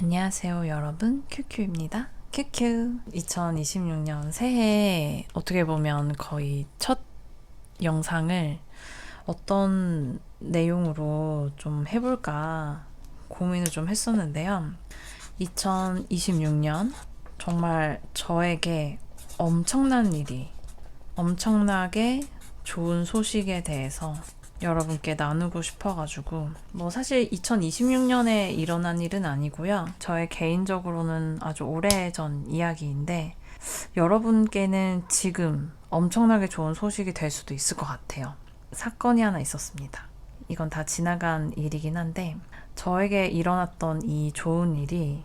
안녕하세요 여러분, 큐큐입니다. 큐큐. 2026년 새해 어떻게 보면 거의 첫 영상을 어떤 내용으로 좀 해볼까 고민을 좀 했었는데요. 2026년 정말 저에게 엄청난 일이, 엄청나게 좋은 소식에 대해서 여러분께 나누고 싶어가지고, 사실 2026년에 일어난 일은 아니고요. 저의 개인적으로는 아주 오래전 이야기인데 여러분께는 지금 엄청나게 좋은 소식이 될 수도 있을 것 같아요. 사건이 하나 있었습니다. 이건 다 지나간 일이긴 한데 저에게 일어났던 이 좋은 일이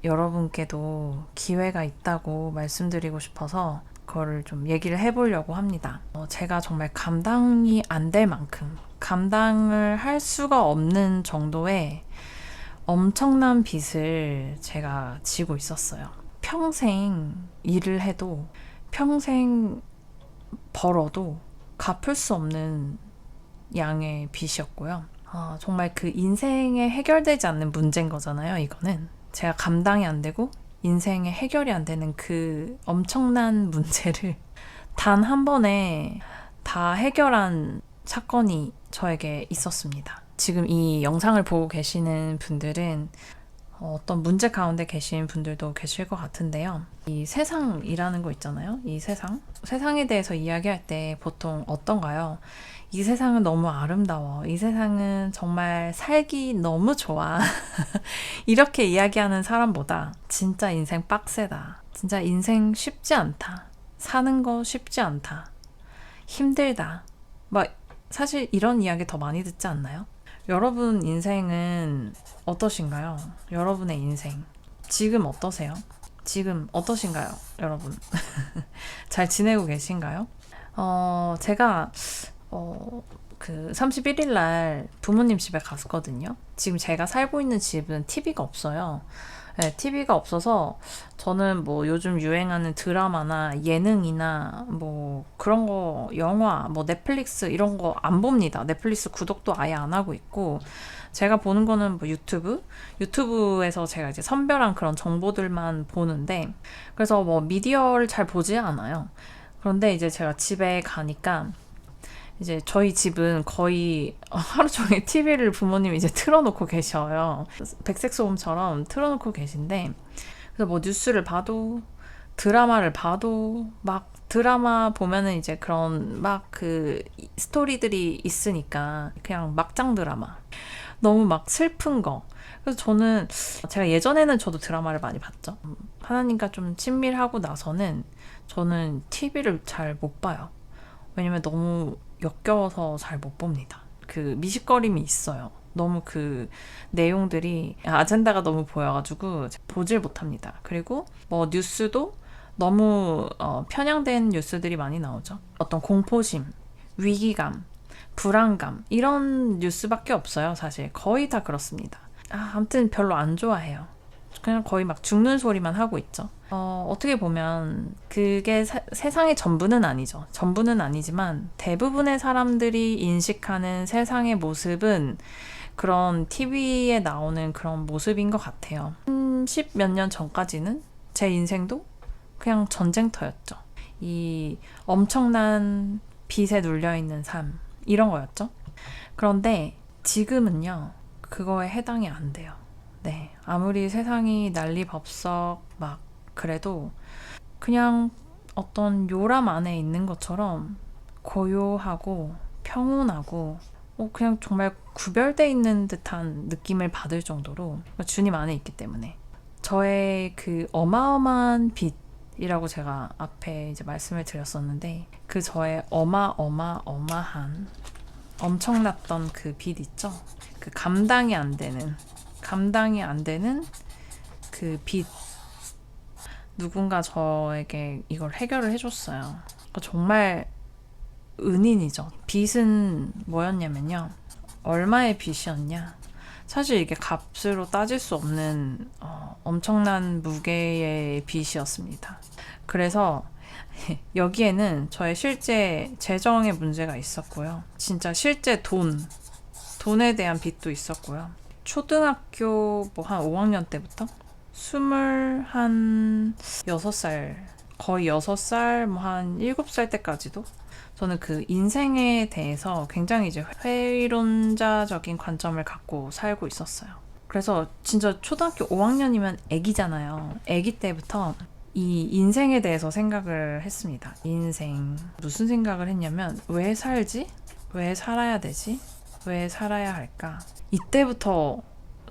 여러분께도 기회가 있다고 말씀드리고 싶어서 그거를 좀 얘기를 해보려고 합니다. 제가 정말 감당이 안 될 만큼, 감당을 할 수가 없는 정도의 엄청난 빚을 제가 지고 있었어요. 평생 일을 해도, 평생 벌어도 갚을 수 없는 양의 빚이었고요. 정말 그 인생에 해결되지 않는 문제인 거잖아요, 이거는. 제가 감당이 안 되고 인생에 해결이 안 되는 그 엄청난 문제를 단 한 번에 다 해결한 사건이 저에게 있었습니다. 지금 이 영상을 보고 계시는 분들은 어떤 문제 가운데 계신 분들도 계실 것 같은데요. 이 세상이라는 거 있잖아요. 이 세상에 대해서 이야기할 때 보통 어떤가요? 이 세상은 너무 아름다워. 이 세상은 정말 살기 너무 좋아. 이렇게 이야기하는 사람보다 진짜 인생 빡세다. 진짜 인생 쉽지 않다. 사는 거 쉽지 않다. 힘들다. 사실 이런 이야기 더 많이 듣지 않나요? 여러분 인생은 어떠신가요? 여러분의 인생. 지금 어떠세요? 지금 어떠신가요? 여러분. 잘 지내고 계신가요? 제가 그 31일 날 부모님 집에 갔거든요. 지금 제가 살고 있는 집은 TV가 없어요. 네, TV가 없어서 저는 요즘 유행하는 드라마나 예능이나 그런 거, 영화, 넷플릭스 이런 거 안 봅니다. 넷플릭스 구독도 아예 안 하고 있고, 제가 보는 거는 유튜브에서 제가 이제 선별한 그런 정보들만 보는데, 그래서 미디어를 잘 보지 않아요. 그런데 이제 제가 집에 가니까 이제 저희 집은 거의 하루 종일 TV를 부모님이 이제 틀어놓고 계셔요. 백색 소음처럼 틀어놓고 계신데, 그래서 뉴스를 봐도 드라마를 봐도 드라마 보면은 이제 그런 그 스토리들이 있으니까 그냥 막장 드라마, 너무 슬픈 거. 그래서 제가 예전에는 저도 드라마를 많이 봤죠. 하나님과 좀 친밀하고 나서는 저는 TV를 잘 못 봐요. 왜냐면 너무 역겨워서 잘 못 봅니다. 그 미식거림이 있어요. 너무 그 내용들이 아젠다가 너무 보여가지고 보질 못합니다. 그리고 뉴스도 너무 편향된 뉴스들이 많이 나오죠. 어떤 공포심, 위기감, 불안감 이런 뉴스밖에 없어요. 사실 거의 다 그렇습니다. 아무튼 별로 안 좋아해요. 그냥 거의 죽는 소리만 하고 있죠. 어떻게 보면 그게 세상의 전부는 아니죠. 전부는 아니지만 대부분의 사람들이 인식하는 세상의 모습은 그런 TV에 나오는 그런 모습인 것 같아요. 10몇 년 전까지는 제 인생도 그냥 전쟁터였죠. 이 엄청난 빚에 눌려있는 삶, 이런 거였죠. 그런데 지금은요, 그거에 해당이 안 돼요. 네, 아무리 세상이 난리법석 그래도 그냥 어떤 요람 안에 있는 것처럼 고요하고 평온하고 그냥 정말 구별돼 있는 듯한 느낌을 받을 정도로 주님 안에 있기 때문에 저의 그 어마어마한 빚이라고 제가 앞에 이제 말씀을 드렸었는데, 그 저의 어마어마한 엄청났던 그 빚 있죠? 그 감당이 안 되는 그 빚, 누군가 저에게 이걸 해결을 해줬어요. 정말 은인이죠. 빚은 뭐였냐면요, 얼마의 빚이었냐, 사실 이게 값으로 따질 수 없는 엄청난 무게의 빚이었습니다. 그래서 여기에는 저의 실제 재정의 문제가 있었고요, 진짜 실제 돈에 대한 빚도 있었고요. 초등학교 뭐 한 5학년 때부터 26살, 거의 6살, 뭐 한 7살 때까지도 저는 그 인생에 대해서 굉장히 이제 회의론자적인 관점을 갖고 살고 있었어요. 그래서 진짜 초등학교 5학년이면 애기잖아요. 애기 때부터 이 인생에 대해서 생각을 했습니다. 인생. 무슨 생각을 했냐면, 왜 살지? 왜 살아야 되지? 왜 살아야 할까? 이때부터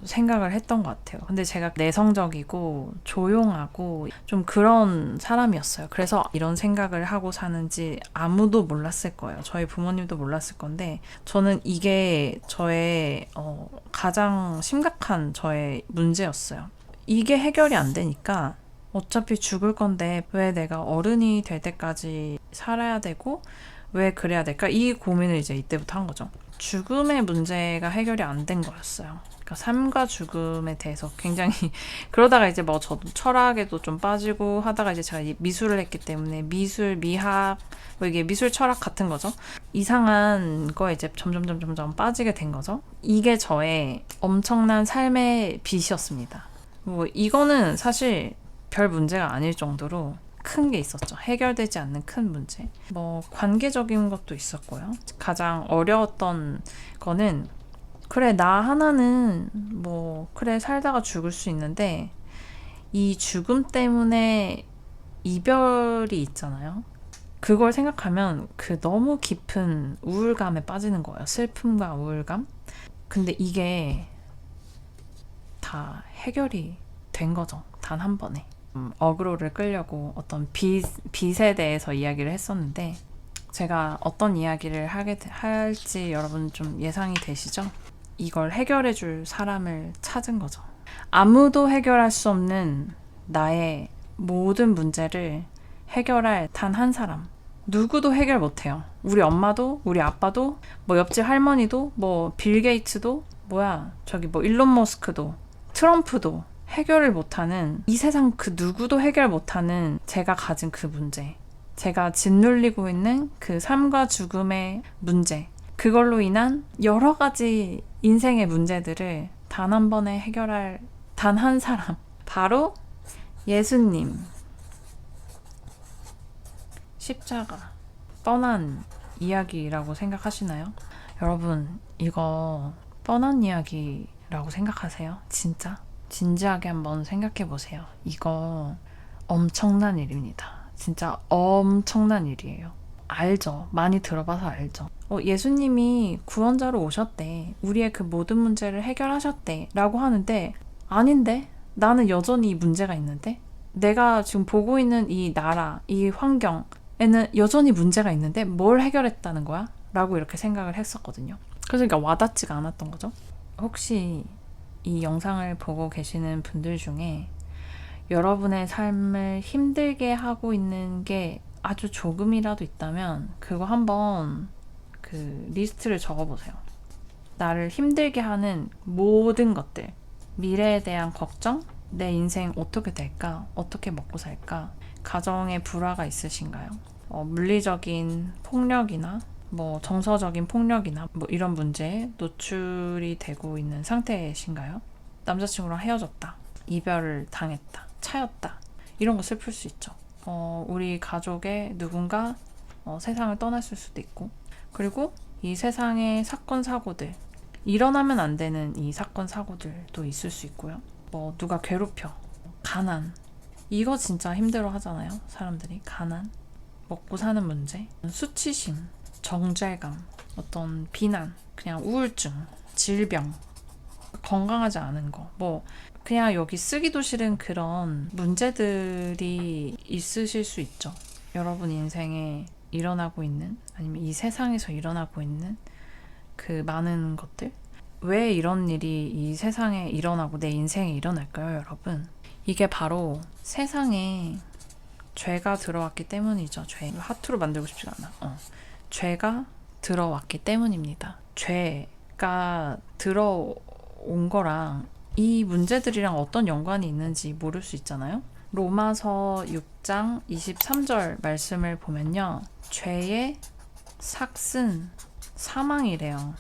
생각을 했던 것 같아요. 근데 제가 내성적이고 조용하고 좀 그런 사람이었어요. 그래서 이런 생각을 하고 사는지 아무도 몰랐을 거예요. 저희 부모님도 몰랐을 건데 저는 이게 저의 가장 심각한 저의 문제였어요. 이게 해결이 안 되니까 어차피 죽을 건데 왜 내가 어른이 될 때까지 살아야 되고 왜 그래야 될까? 이 고민을 이제 이때부터 한 거죠. 죽음의 문제가 해결이 안 된 거였어요. 그러니까 삶과 죽음에 대해서 굉장히 그러다가 이제 뭐 저도 철학에도 좀 빠지고 하다가 이제 제가 미술을 했기 때문에 미술, 미학 뭐 이게 미술 철학 같은 거죠. 이상한 거에 이제 점점 빠지게 된 거죠. 이게 저의 엄청난 삶의 빚이었습니다. 뭐 이거는 사실 별 문제가 아닐 정도로 큰 게 있었죠. 해결되지 않는 큰 문제. 뭐 관계적인 것도 있었고요. 가장 어려웠던 거는 그래 나 하나는 뭐 그래 살다가 죽을 수 있는데 이 죽음 때문에 이별이 있잖아요. 그걸 생각하면 그 너무 깊은 우울감에 빠지는 거예요. 슬픔과 우울감. 근데 이게 다 해결이 된 거죠. 단 한 번에. 어그로를 끌려고 어떤 빚에 대해서 이야기를 했었는데 제가 어떤 이야기를 할지 여러분 좀 예상이 되시죠? 이걸 해결해 줄 사람을 찾은 거죠. 아무도 해결할 수 없는 나의 모든 문제를 해결할 단 한 사람. 누구도 해결 못해요. 우리 엄마도, 우리 아빠도, 뭐 옆집 할머니도, 뭐 빌 게이츠도, 저기 뭐 일론 머스크도, 트럼프도 해결을 못하는, 이 세상 그 누구도 해결 못하는 제가 가진 그 문제, 제가 짓눌리고 있는 그 삶과 죽음의 문제, 그걸로 인한 여러 가지 인생의 문제들을 단 한 번에 해결할 단 한 사람, 바로 예수님. 십자가 뻔한 이야기라고 생각하시나요? 여러분, 이거 뻔한 이야기라고 생각하세요? 진짜? 진지하게 한번 생각해 보세요. 이거 엄청난 일입니다. 진짜 엄청난 일이에요. 알죠? 많이 들어봐서 알죠? 예수님이 구원자로 오셨대. 우리의 그 모든 문제를 해결하셨대. 라고 하는데 아닌데? 나는 여전히 이 문제가 있는데? 내가 지금 보고 있는 이 나라, 이 환경에는 여전히 문제가 있는데 뭘 해결했다는 거야? 라고 이렇게 생각을 했었거든요. 그래서 그러니까 와닿지가 않았던 거죠. 혹시 이 영상을 보고 계시는 분들 중에 여러분의 삶을 힘들게 하고 있는 게 아주 조금이라도 있다면 그거 한번 그 리스트를 적어보세요. 나를 힘들게 하는 모든 것들, 미래에 대한 걱정, 내 인생 어떻게 될까, 어떻게 먹고 살까, 가정에 불화가 있으신가요? 물리적인 폭력이나 뭐 정서적인 폭력이나 뭐 이런 문제에 노출이 되고 있는 상태이신가요? 남자친구랑 헤어졌다, 이별을 당했다, 차였다, 이런 거 슬플 수 있죠. 우리 가족의 누군가 세상을 떠났을 수도 있고, 그리고 이 세상의 사건 사고들, 일어나면 안 되는 이 사건 사고들도 있을 수 있고요. 뭐 누가 괴롭혀, 가난, 이거 진짜 힘들어 하잖아요. 사람들이 가난, 먹고 사는 문제, 수치심, 정죄감, 어떤 비난, 그냥 우울증, 질병, 건강하지 않은 거, 뭐 그냥 여기 쓰기도 싫은 그런 문제들이 있으실 수 있죠. 여러분 인생에 일어나고 있는, 아니면 이 세상에서 일어나고 있는 그 많은 것들, 왜 이런 일이 이 세상에 일어나고 내 인생에 일어날까요, 여러분? 이게 바로 세상에 죄가 들어왔기 때문이죠. 죄. 하트로 만들고 싶지가 않아. 죄가 들어왔기 때문입니다. 죄가 들어온 거랑 이 문제들이랑 어떤 연관이 있는지 모를 수 있잖아요. 로마서 6장 23절 말씀을 보면요, 죄의 삭은 사망이래요.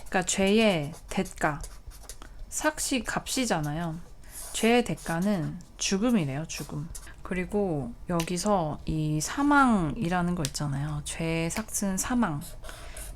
그러니까 죄의 대가, 삭시 값이잖아요. 죄의 대가는 죽음이래요, 죽음. 그리고 여기서 이 사망이라는 거 있잖아요. 죄의 삭은 사망.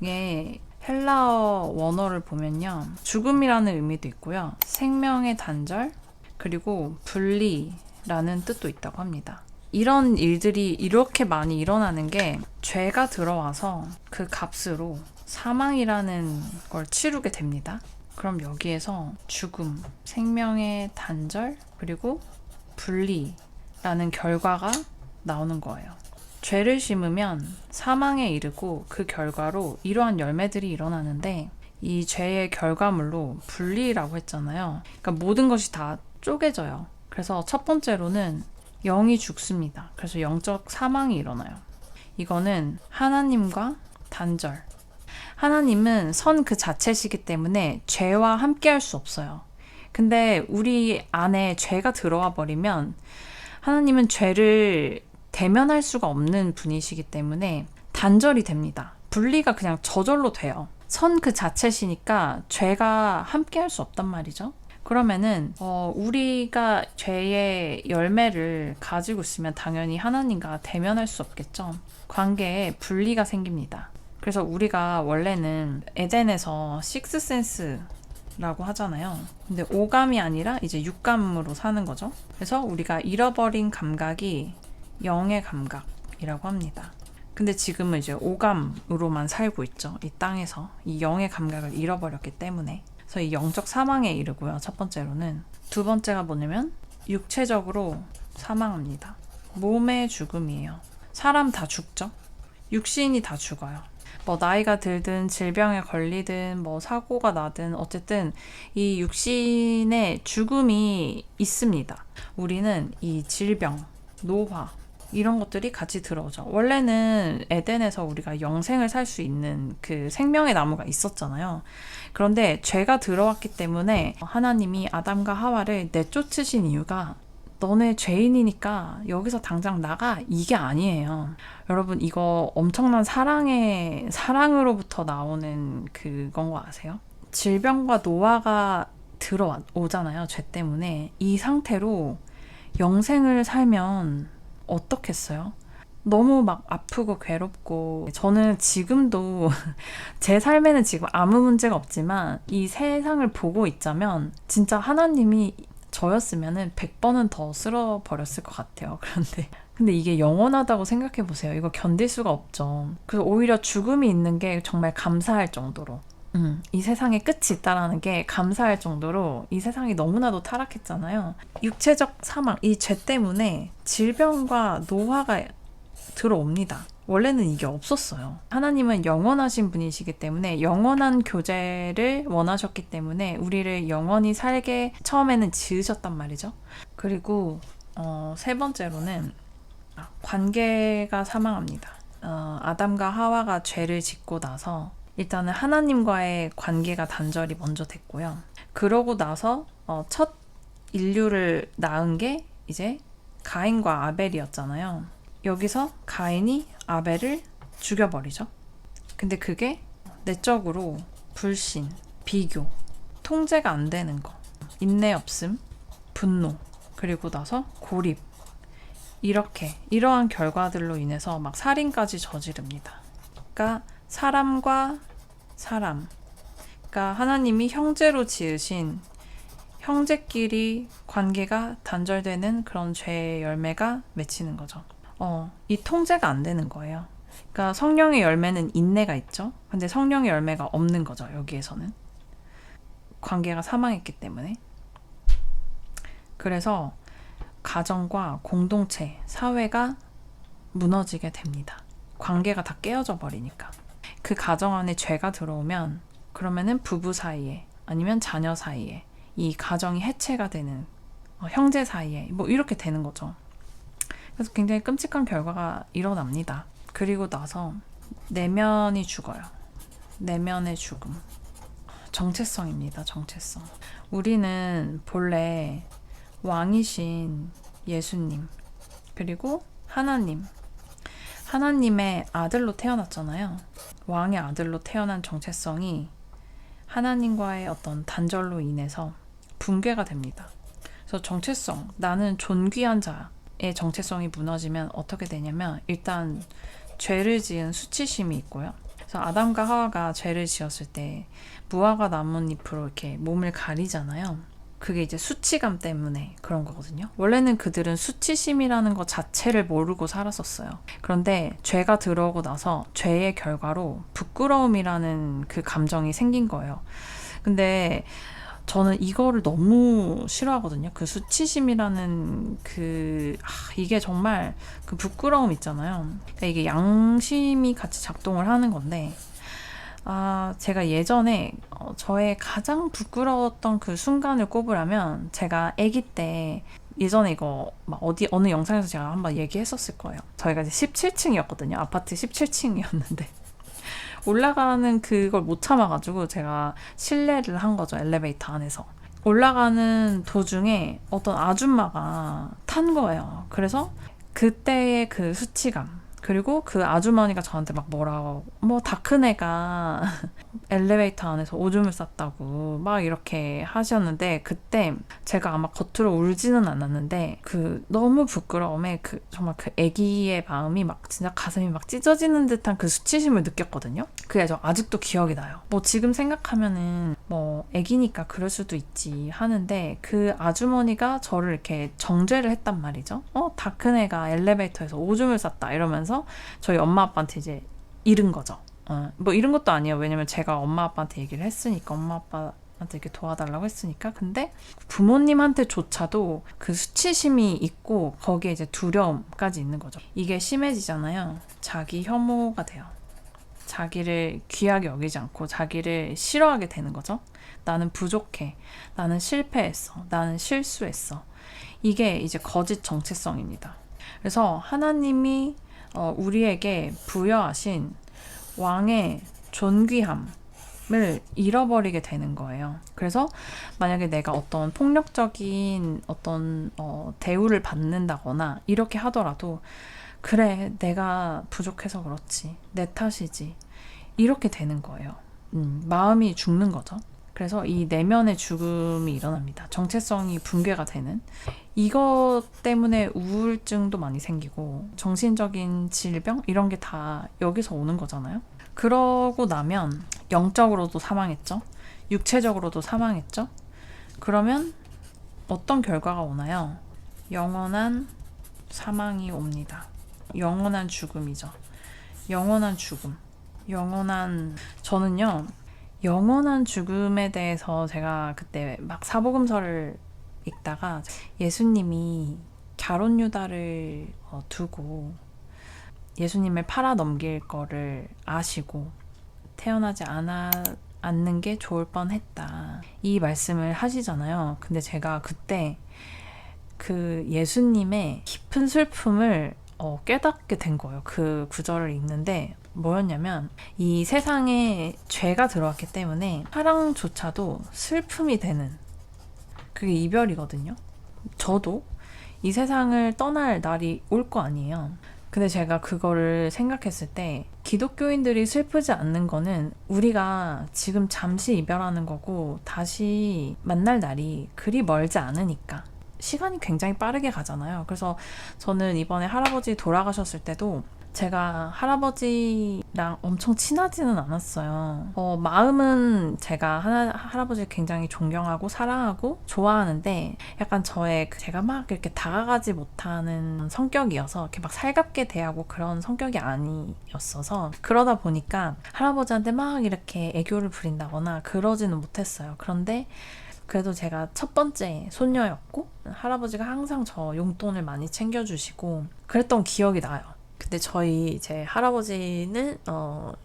이게 헬라어 원어를 보면요. 죽음이라는 의미도 있고요. 생명의 단절, 그리고 분리라는 뜻도 있다고 합니다. 이런 일들이 이렇게 많이 일어나는 게 죄가 들어와서 그 값으로 사망이라는 걸 치르게 됩니다. 그럼 여기에서 죽음, 생명의 단절, 그리고 분리라는 결과가 나오는 거예요. 죄를 심으면 사망에 이르고 그 결과로 이러한 열매들이 일어나는데 이 죄의 결과물로 분리라고 했잖아요. 그러니까 모든 것이 다 쪼개져요. 그래서 첫 번째로는 영이 죽습니다. 그래서 영적 사망이 일어나요. 이거는 하나님과 단절. 하나님은 선 그 자체시기 때문에 죄와 함께 할 수 없어요. 근데 우리 안에 죄가 들어와 버리면 하나님은 죄를 대면할 수가 없는 분이시기 때문에 단절이 됩니다. 분리가 그냥 저절로 돼요. 선 그 자체시니까 죄가 함께 할 수 없단 말이죠. 그러면은 우리가 죄의 열매를 가지고 있으면 당연히 하나님과 대면할 수 없겠죠. 관계에 분리가 생깁니다. 그래서 우리가 원래는 에덴에서 식스센스라고 하잖아요. 근데 오감이 아니라 이제 육감으로 사는 거죠. 그래서 우리가 잃어버린 감각이 영의 감각이라고 합니다. 근데 지금은 이제 오감으로만 살고 있죠. 이 땅에서 이 영의 감각을 잃어버렸기 때문에. 그래서 이 영적 사망에 이르고요. 첫 번째로는. 두 번째가 뭐냐면 육체적으로 사망합니다. 몸의 죽음이에요. 사람 다 죽죠. 육신이 다 죽어요. 뭐 나이가 들든 질병에 걸리든 뭐 사고가 나든 어쨌든 이 육신의 죽음이 있습니다. 우리는 이 질병, 노화 이런 것들이 같이 들어오죠. 원래는 에덴에서 우리가 영생을 살 수 있는 그 생명의 나무가 있었잖아요. 그런데 죄가 들어왔기 때문에 하나님이 아담과 하와를 내쫓으신 이유가 너네 죄인이니까 여기서 당장 나가, 이게 아니에요. 여러분, 이거 엄청난 사랑으로부터 나오는 그건 거 아세요? 질병과 노화가 들어오잖아요. 죄 때문에. 이 상태로 영생을 살면 어떻겠어요? 너무 막 아프고 괴롭고. 저는 지금도 제 삶에는 지금 아무 문제가 없지만 이 세상을 보고 있자면 진짜 하나님이 저였으면은 100번은 더 쓸어버렸을 것 같아요. 근데 이게 영원하다고 생각해 보세요. 이거 견딜 수가 없죠. 그래서 오히려 죽음이 있는 게 정말 감사할 정도로 이 세상에 끝이 있다라는 게 감사할 정도로 이 세상이 너무나도 타락했잖아요. 육체적 사망, 이 죄 때문에 질병과 노화가 들어옵니다. 원래는 이게 없었어요. 하나님은 영원하신 분이시기 때문에 영원한 교제를 원하셨기 때문에 우리를 영원히 살게 처음에는 지으셨단 말이죠. 그리고 세 번째로는 관계가 사망합니다. 아담과 하와가 죄를 짓고 나서 일단은 하나님과의 관계가 단절이 먼저 됐고요. 그러고 나서 첫 인류를 낳은 게 이제 가인과 아벨이었잖아요. 여기서 가인이 아벨을 죽여버리죠. 근데 그게 내적으로 불신, 비교, 통제가 안 되는 거, 인내 없음, 분노, 그리고 나서 고립, 이러한 결과들로 인해서 막 살인까지 저지릅니다. 그러니까 사람과 사람, 그러니까 하나님이 형제로 지으신 형제끼리 관계가 단절되는 그런 죄의 열매가 맺히는 거죠. 이 통제가 안 되는 거예요. 그러니까 성령의 열매는 인내가 있죠. 근데 성령의 열매가 없는 거죠. 여기에서는 관계가 사망했기 때문에. 그래서 가정과 공동체, 사회가 무너지게 됩니다. 관계가 다 깨어져 버리니까. 그 가정 안에 죄가 들어오면 그러면은 부부 사이에 아니면 자녀 사이에 이 가정이 해체가 되는, 형제 사이에 뭐 이렇게 되는 거죠. 그래서 굉장히 끔찍한 결과가 일어납니다. 그리고 나서 내면이 죽어요. 내면의 죽음. 정체성입니다. 정체성. 우리는 본래 왕이신 예수님, 그리고 하나님의 아들로 태어났잖아요. 왕의 아들로 태어난 정체성이 하나님과의 어떤 단절로 인해서 붕괴가 됩니다. 그래서 정체성, 나는 존귀한 자의 정체성이 무너지면 어떻게 되냐면 일단 죄를 지은 수치심이 있고요. 그래서 아담과 하와가 죄를 지었을 때 무화과 나뭇잎으로 이렇게 몸을 가리잖아요. 그게 이제 수치감 때문에 그런 거거든요. 원래는 그들은 수치심이라는 것 자체를 모르고 살았었어요. 그런데 죄가 들어오고 나서 죄의 결과로 부끄러움이라는 그 감정이 생긴 거예요. 근데 저는 이거를 너무 싫어하거든요. 그 수치심이라는 이게 정말 그 부끄러움 있잖아요. 그러니까 이게 양심이 같이 작동을 하는 건데, 제가 예전에 저의 가장 부끄러웠던 그 순간을 꼽으라면 제가 아기 때 예전에 이거 막 어느 영상에서 제가 한번 얘기했었을 거예요. 저희가 이제 17층이었거든요. 아파트 17층이었는데 올라가는 그걸 못 참아가지고 제가 실례를 한 거죠. 엘리베이터 안에서. 올라가는 도중에 어떤 아줌마가 탄 거예요. 그래서 그때의 그 수치감, 그리고 그 아주머니가 저한테 막 뭐라고, 다 큰 애가 엘리베이터 안에서 오줌을 쌌다고 막 이렇게 하셨는데, 그때 제가 아마 겉으로 울지는 않았는데 그 너무 부끄러움에 정말 그 애기의 마음이 막 진짜 가슴이 막 찢어지는 듯한 그 수치심을 느꼈거든요. 그게 저 아직도 기억이 나요. 지금 생각하면은 애기니까 그럴 수도 있지 하는데, 그 아주머니가 저를 이렇게 정죄를 했단 말이죠. 다 큰 애가 엘리베이터에서 오줌을 쌌다 이러면서 저희 엄마 아빠한테 이제 잃은 거죠. 잃은 것도 아니에요. 왜냐면 제가 엄마 아빠한테 얘기를 했으니까, 엄마 아빠한테 이렇게 도와달라고 했으니까. 근데 부모님한테조차도 그 수치심이 있고 거기에 이제 두려움까지 있는 거죠. 이게 심해지잖아요. 자기 혐오가 돼요. 자기를 귀하게 여기지 않고 자기를 싫어하게 되는 거죠. 나는 부족해. 나는 실패했어. 나는 실수했어. 이게 이제 거짓 정체성입니다. 그래서 하나님이 우리에게 부여하신 왕의 존귀함을 잃어버리게 되는 거예요. 그래서 만약에 내가 어떤 폭력적인 어떤 대우를 받는다거나 이렇게 하더라도, 그래, 내가 부족해서 그렇지, 내 탓이지, 이렇게 되는 거예요. 마음이 죽는 거죠. 그래서 이 내면의 죽음이 일어납니다. 정체성이 붕괴가 되는. 이것 때문에 우울증도 많이 생기고 정신적인 질병 이런 게 다 여기서 오는 거잖아요. 그러고 나면 영적으로도 사망했죠. 육체적으로도 사망했죠. 그러면 어떤 결과가 오나요? 영원한 사망이 옵니다. 영원한 죽음이죠. 영원한 죽음. 저는요, 영원한 죽음에 대해서 제가 그때 막 사복음서를 읽다가 예수님이 가룟유다를 두고 예수님을 팔아 넘길 거를 아시고 태어나지 않는 게 좋을 뻔했다, 이 말씀을 하시잖아요. 근데 제가 그때 그 예수님의 깊은 슬픔을 깨닫게 된 거예요. 그 구절을 읽는데 뭐였냐면, 이 세상에 죄가 들어왔기 때문에 사랑조차도 슬픔이 되는, 그게 이별이거든요. 저도 이 세상을 떠날 날이 올 거 아니에요. 근데 제가 그거를 생각했을 때 기독교인들이 슬프지 않는 거는 우리가 지금 잠시 이별하는 거고 다시 만날 날이 그리 멀지 않으니까. 시간이 굉장히 빠르게 가잖아요. 그래서 저는 이번에 할아버지 돌아가셨을 때도 제가 할아버지랑 엄청 친하지는 않았어요. 마음은 제가 할아버지를 굉장히 존경하고 사랑하고 좋아하는데, 약간 제가 막 이렇게 다가가지 못하는 성격이어서 이렇게 막 살갑게 대하고 그런 성격이 아니었어서, 그러다 보니까 할아버지한테 막 이렇게 애교를 부린다거나 그러지는 못했어요. 그런데 그래도 제가 첫 번째 손녀였고 할아버지가 항상 저 용돈을 많이 챙겨주시고 그랬던 기억이 나요. 근데 제 할아버지는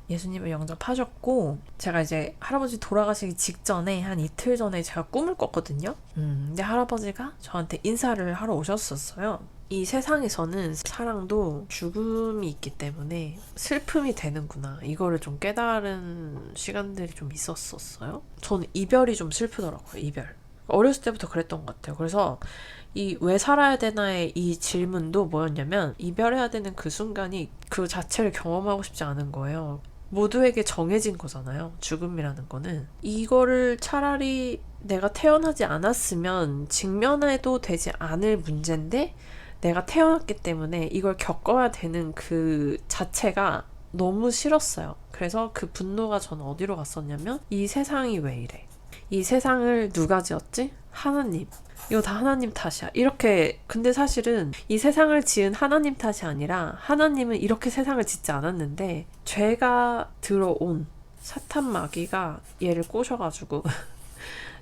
예수님을 영접하셨고, 제가 이제 할아버지 돌아가시기 직전에 한 이틀 전에 제가 꿈을 꿨거든요. 근데 할아버지가 저한테 인사를 하러 오셨었어요. 이 세상에서는 사랑도 죽음이 있기 때문에 슬픔이 되는구나, 이거를 좀 깨달은 시간들이 좀 있었어요. 저는 이별이 좀 슬프더라고요. 이별. 어렸을 때부터 그랬던 것 같아요. 그래서 이 왜 살아야 되나의 이 질문도 뭐였냐면, 이별해야 되는 그 순간이 그 자체를 경험하고 싶지 않은 거예요. 모두에게 정해진 거잖아요. 죽음이라는 거는. 이거를 차라리 내가 태어나지 않았으면 직면해도 되지 않을 문제인데 내가 태어났기 때문에 이걸 겪어야 되는 그 자체가 너무 싫었어요. 그래서 그 분노가 저는 어디로 갔었냐면 이 세상이 왜 이래? 이 세상을 누가 지었지? 하나님. 이거 다 하나님 탓이야. 이렇게 근데 사실은 이 세상을 지은 하나님 탓이 아니라 하나님은 이렇게 세상을 짓지 않았는데 죄가 들어온 사탄 마귀가 얘를 꼬셔가지고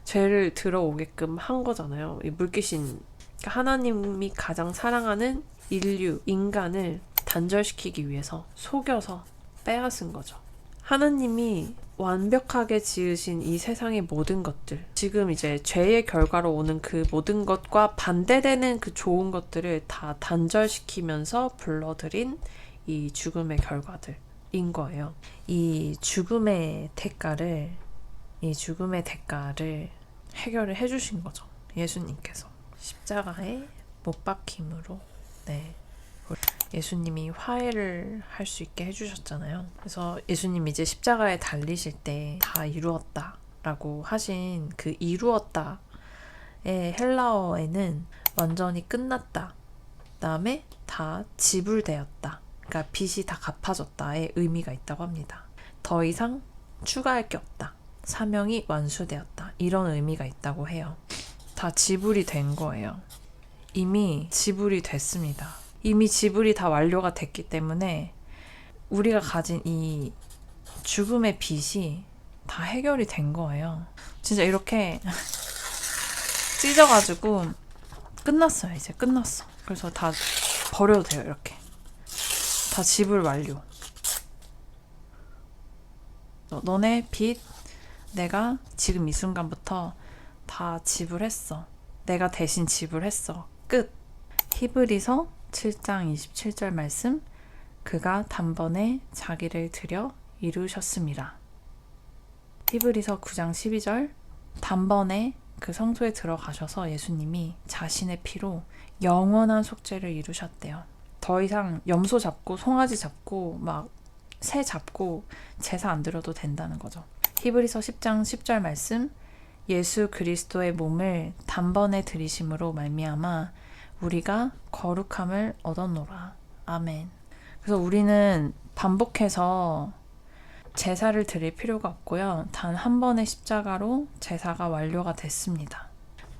죄를 들어오게끔 한 거잖아요. 이 물귀신 그러니까 하나님이 가장 사랑하는 인류, 인간을 단절시키기 위해서 속여서 빼앗은 거죠. 하나님이 완벽하게 지으신 이 세상의 모든 것들, 지금 이제 죄의 결과로 오는 그 모든 것과 반대되는 그 좋은 것들을 다 단절시키면서 불러들인 이 죽음의 결과들인 거예요. 이 죽음의 대가를 해결을 해주신 거죠. 예수님께서. 십자가에 못 박힘으로, 네. 예수님이 화해를 할 수 있게 해주셨잖아요. 그래서 예수님이 이제 십자가에 달리실 때 다 이루었다 라고 하신 그 이루었다의 헬라어에는 완전히 끝났다, 그 다음에 다 지불되었다, 그러니까 빚이 다 갚아졌다의 의미가 있다고 합니다. 더 이상 추가할 게 없다, 사명이 완수되었다, 이런 의미가 있다고 해요. 다 지불이 된 거예요. 이미 지불이 됐습니다. 이미 지불이 다 완료가 됐기 때문에 우리가 가진 이 죽음의 빚이 다 해결이 된 거예요. 진짜 이렇게 찢어가지고 끝났어요. 이제 끝났어. 그래서 다 버려도 돼요. 이렇게 다 지불 완료. 너네 빚 내가 지금 이 순간부터 다 지불했어. 내가 대신 지불했어. 끝. 히브리서 7장 27절 말씀, 그가 단번에 자기를 들여 이루셨습니다. 히브리서 9장 12절, 단번에 그 성소에 들어가셔서 예수님이 자신의 피로 영원한 속죄를 이루셨대요. 더 이상 염소 잡고 송아지 잡고 막 새 잡고 제사 안 드려도 된다는 거죠. 히브리서 10장 10절 말씀, 예수 그리스도의 몸을 단번에 들이심으로 말미암아 우리가 거룩함을 얻었노라. 아멘. 그래서 우리는 반복해서 제사를 드릴 필요가 없고요. 단 한 번의 십자가로 제사가 완료가 됐습니다.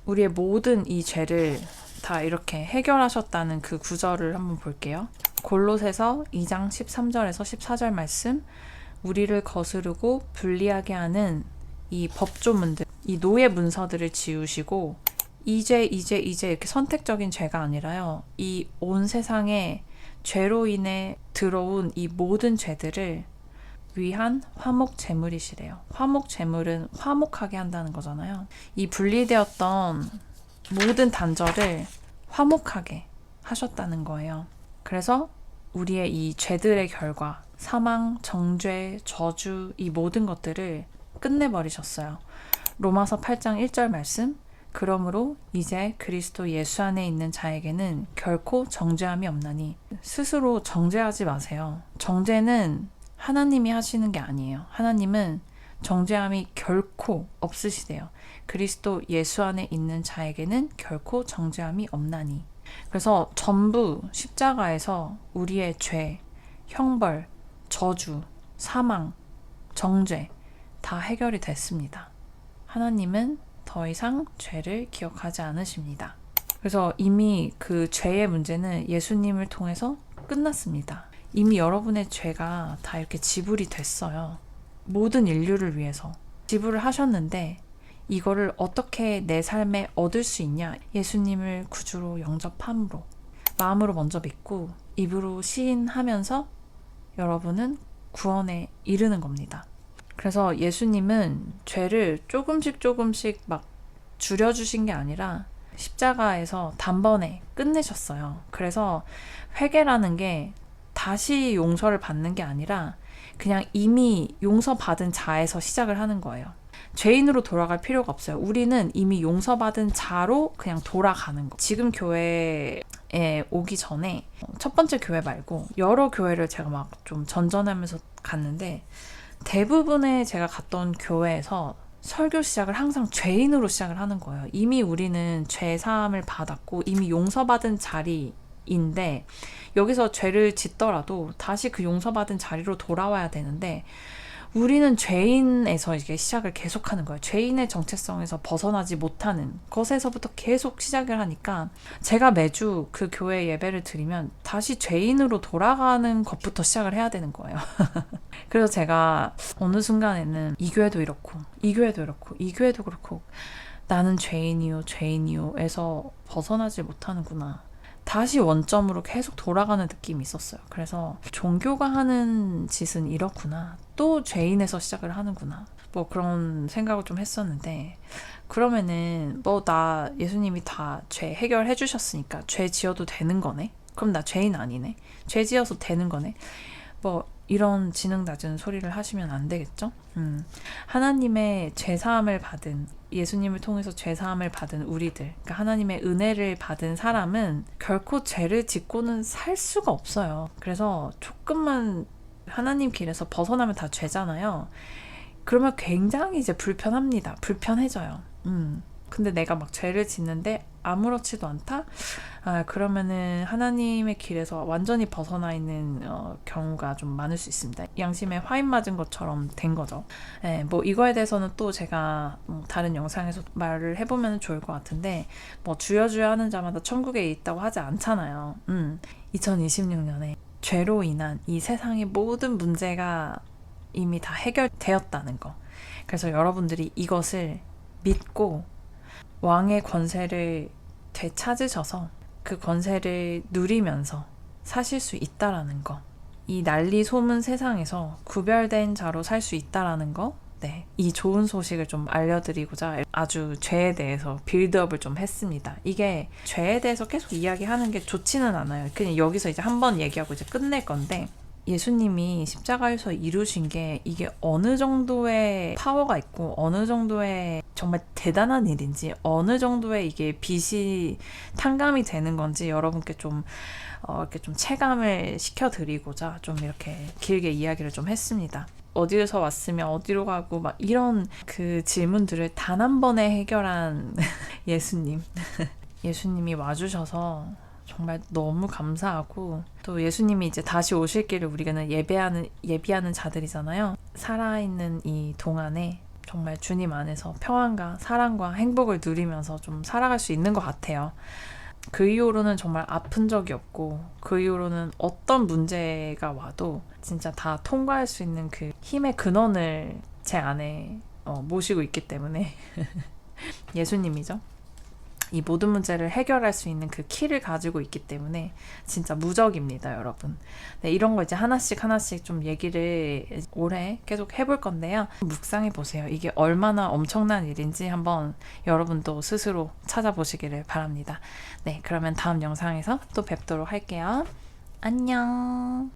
우리의 모든 이 죄를 다 이렇게 해결하셨다는 그 구절을 한번 볼게요. 골로새서 2장 13절에서 14절 말씀, 우리를 거스르고 불리하게 하는 이 법조문들, 이 노예 문서들을 지우시고 이제 이렇게 선택적인 죄가 아니라요. 이 온 세상에 죄로 인해 들어온 이 모든 죄들을 위한 화목 제물이시래요. 화목 제물은 화목하게 한다는 거잖아요. 이 분리되었던 모든 단절을 화목하게 하셨다는 거예요. 그래서 우리의 이 죄들의 결과, 사망, 정죄, 저주, 이 모든 것들을 끝내버리셨어요. 로마서 8장 1절 말씀, 그러므로 이제 그리스도 예수 안에 있는 자에게는 결코 정죄함이 없나니. 스스로 정죄하지 마세요. 정죄는 하나님이 하시는 게 아니에요. 하나님은 정죄함이 결코 없으시대요. 그리스도 예수 안에 있는 자에게는 결코 정죄함이 없나니. 그래서 전부 십자가에서 우리의 죄, 형벌, 저주, 사망, 정죄 다 해결이 됐습니다. 하나님은 더 이상 죄를 기억하지 않으십니다. 그래서 이미 그 죄의 문제는 예수님을 통해서 끝났습니다. 이미 여러분의 죄가 다 이렇게 지불이 됐어요. 모든 인류를 위해서 지불을 하셨는데 이거를 어떻게 내 삶에 얻을 수 있냐? 예수님을 구주로 영접함으로, 마음으로 먼저 믿고 입으로 시인하면서 여러분은 구원에 이르는 겁니다. 그래서 예수님은 죄를 조금씩 막 줄여주신 게 아니라 십자가에서 단번에 끝내셨어요. 그래서 회개라는 게 다시 용서를 받는 게 아니라 그냥 이미 용서받은 자에서 시작을 하는 거예요. 죄인으로 돌아갈 필요가 없어요. 우리는 이미 용서받은 자로 그냥 돌아가는 거. 지금 교회에 오기 전에 첫 번째 교회 말고 여러 교회를 제가 막 좀 전전하면서 갔는데 대부분의 제가 갔던 교회에서 설교 시작을 항상 죄인으로 시작을 하는 거예요. 이미 우리는 죄 사함을 받았고 이미 용서받은 자리인데 여기서 죄를 짓더라도 다시 그 용서받은 자리로 돌아와야 되는데 우리는 죄인에서 이게 시작을 계속하는 거예요. 죄인의 정체성에서 벗어나지 못하는 것에서부터 계속 시작을 하니까 제가 매주 그 교회 예배를 드리면 다시 죄인으로 돌아가는 것부터 시작을 해야 되는 거예요. 그래서 제가 어느 순간에는 이 교회도 이렇고 이 교회도 이렇고 이 교회도 그렇고 나는 죄인이요 에서 벗어나지 못하는구나. 다시 원점으로 계속 돌아가는 느낌이 있었어요. 그래서 종교가 하는 짓은 이렇구나. 또 죄인에서 시작을 하는구나. 뭐 그런 생각을 좀 했었는데 그러면은 뭐 나 예수님이 다 죄 해결해 주셨으니까 죄 지어도 되는 거네. 그럼 나 죄인 아니네. 죄 지어서 되는 거네. 뭐 이런 지능 낮은 소리를 하시면 안 되겠죠? 하나님의 죄사함을 받은 예수님을 통해서 죄사함을 받은 우리들, 그러니까 하나님의 은혜를 받은 사람은 결코 죄를 짓고는 살 수가 없어요. 그래서 조금만 하나님 길에서 벗어나면 다 죄잖아요. 그러면 굉장히 이제 불편합니다. 불편해져요. 근데 내가 막 죄를 짓는데 아무렇지도 않다? 그러면은 하나님의 길에서 완전히 벗어나 있는 경우가 좀 많을 수 있습니다. 양심에 화인 맞은 것처럼 된 거죠. 뭐 이거에 대해서는 또 제가 다른 영상에서 말을 해보면 좋을 것 같은데 뭐 주여 하는 자마다 천국에 있다고 하지 않잖아요. 2026년에 죄로 인한 이 되세상의 모든 문제가 이미 다 해결되었다는 거. 그래서 여러분들이 이것을 믿고 왕의 권세를 되찾으셔서 그 권세를 누리면서 사실 수 있다라는 거. 이 난리 소문 세상에서 구별된 자로 살 수 있다라는 거. 네, 이 좋은 소식을 좀 알려드리고자 아주 죄에 대해서 빌드업을 좀 했습니다. 이게 죄에 대해서 계속 이야기하는 게 좋지는 않아요. 그냥 여기서 이제 한번 얘기하고 이제 끝낼 건데 예수님이 십자가에서 이루신 게 이게 어느 정도의 파워가 있고 어느 정도의 정말 대단한 일인지 어느 정도의 이게 빛이 탕감이 되는 건지 여러분께 좀 이렇게 좀 체감을 시켜드리고자 좀 이렇게 길게 이야기를 좀 했습니다. 어디에서 왔으면 어디로 가고 막 이런 그 질문들을 단 한 번에 해결한 예수님. 예수님이 와주셔서 정말 너무 감사하고 또 예수님이 이제 다시 오실 길을 우리가 예비하는 자들이잖아요. 살아있는 이 동안에 정말 주님 안에서 평안과 사랑과 행복을 누리면서 좀 살아갈 수 있는 것 같아요. 그 이후로는 정말 아픈 적이 없고 그 이후로는 어떤 문제가 와도 진짜 다 통과할 수 있는 그 힘의 근원을 제 안에 모시고 있기 때문에 예수님이죠. 이 모든 문제를 해결할 수 있는 그 키를 가지고 있기 때문에 진짜 무적입니다, 여러분. 네, 이런 거 이제 하나씩 좀 얘기를 올해 계속 해볼 건데요. 묵상해 보세요. 이게 얼마나 엄청난 일인지 한번 여러분도 스스로 찾아보시기를 바랍니다. 네, 그러면 다음 영상에서 또 뵙도록 할게요. 안녕.